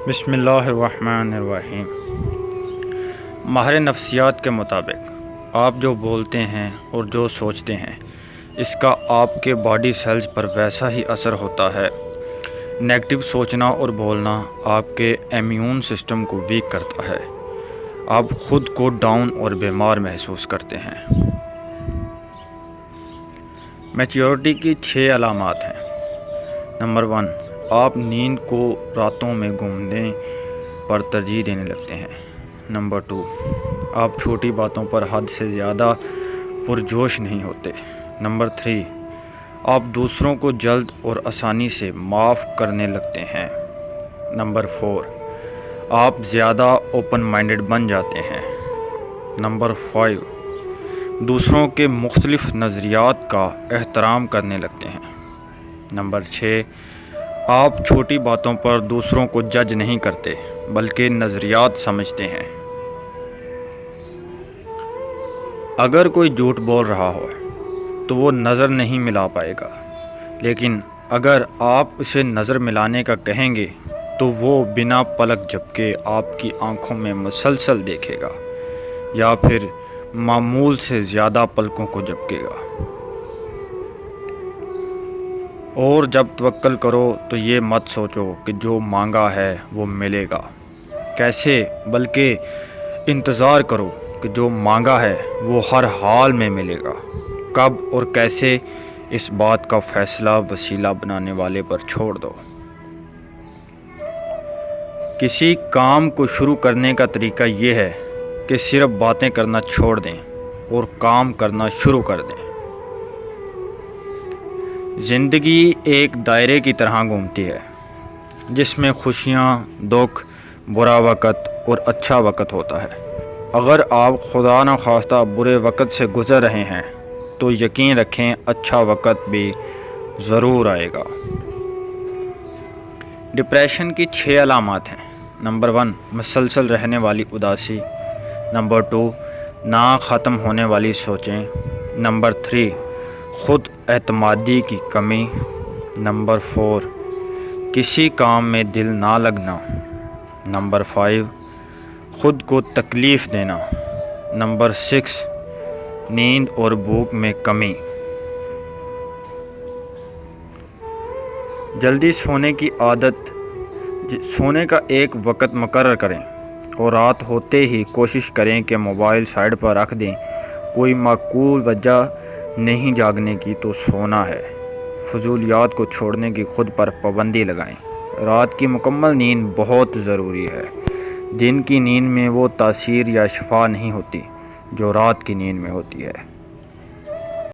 بسم اللہ الرحمن الرحیم۔ ماہر نفسیات کے مطابق آپ جو بولتے ہیں اور جو سوچتے ہیں اس کا آپ کے باڈی سیلز پر ویسا ہی اثر ہوتا ہے۔ نیگیٹو سوچنا اور بولنا آپ کے امیون سسٹم کو ویک کرتا ہے۔ آپ خود کو ڈاؤن اور بیمار محسوس کرتے ہیں۔ میچیورٹی کی 6 علامات ہیں۔ نمبر 1، آپ نیند کو راتوں میں گھومنے پر ترجیح دینے لگتے ہیں۔ نمبر 2، آپ چھوٹی باتوں پر حد سے زیادہ پرجوش نہیں ہوتے۔ نمبر 3، آپ دوسروں کو جلد اور آسانی سے معاف کرنے لگتے ہیں۔ نمبر 4، آپ زیادہ اوپن مائنڈڈ بن جاتے ہیں۔ نمبر 5، دوسروں کے مختلف نظریات کا احترام کرنے لگتے ہیں۔ نمبر 6، آپ چھوٹی باتوں پر دوسروں کو جج نہیں کرتے بلکہ نظریات سمجھتے ہیں۔ اگر کوئی جھوٹ بول رہا ہو تو وہ نظر نہیں ملا پائے گا، لیکن اگر آپ اسے نظر ملانے کا کہیں گے تو وہ بنا پلک جھپکے آپ کی آنکھوں میں مسلسل دیکھے گا یا پھر معمول سے زیادہ پلکوں کو جھپکے گا۔ اور جب توکل کرو تو یہ مت سوچو کہ جو مانگا ہے وہ ملے گا کیسے، بلکہ انتظار کرو کہ جو مانگا ہے وہ ہر حال میں ملے گا۔ کب اور کیسے، اس بات کا فیصلہ وسیلہ بنانے والے پر چھوڑ دو۔ کسی کام کو شروع کرنے کا طریقہ یہ ہے کہ صرف باتیں کرنا چھوڑ دیں اور کام کرنا شروع کر دیں۔ زندگی ایک دائرے کی طرح گھومتی ہے جس میں خوشیاں، دکھ، برا وقت اور اچھا وقت ہوتا ہے۔ اگر آپ خدا نخواستہ برے وقت سے گزر رہے ہیں تو یقین رکھیں اچھا وقت بھی ضرور آئے گا۔ ڈپریشن کی 6 علامات ہیں۔ نمبر 1، مسلسل رہنے والی اداسی۔ نمبر 2، نہ ختم ہونے والی سوچیں۔ نمبر 3، خود اعتمادی کی کمی۔ نمبر 4، کسی کام میں دل نہ لگنا۔ نمبر 5، خود کو تکلیف دینا۔ نمبر 6، نیند اور بھوک میں کمی۔ جلدی سونے کی عادت۔ سونے کا ایک وقت مقرر کریں اور رات ہوتے ہی کوشش کریں کہ موبائل سائیڈ پر رکھ دیں۔ کوئی معقول وجہ نہیں جاگنے کی تو سونا ہے۔ فضولیات کو چھوڑنے کی خود پر پابندی لگائیں۔ رات کی مکمل نیند بہت ضروری ہے۔ دن کی نیند میں وہ تاثیر یا شفا نہیں ہوتی جو رات کی نیند میں ہوتی ہے۔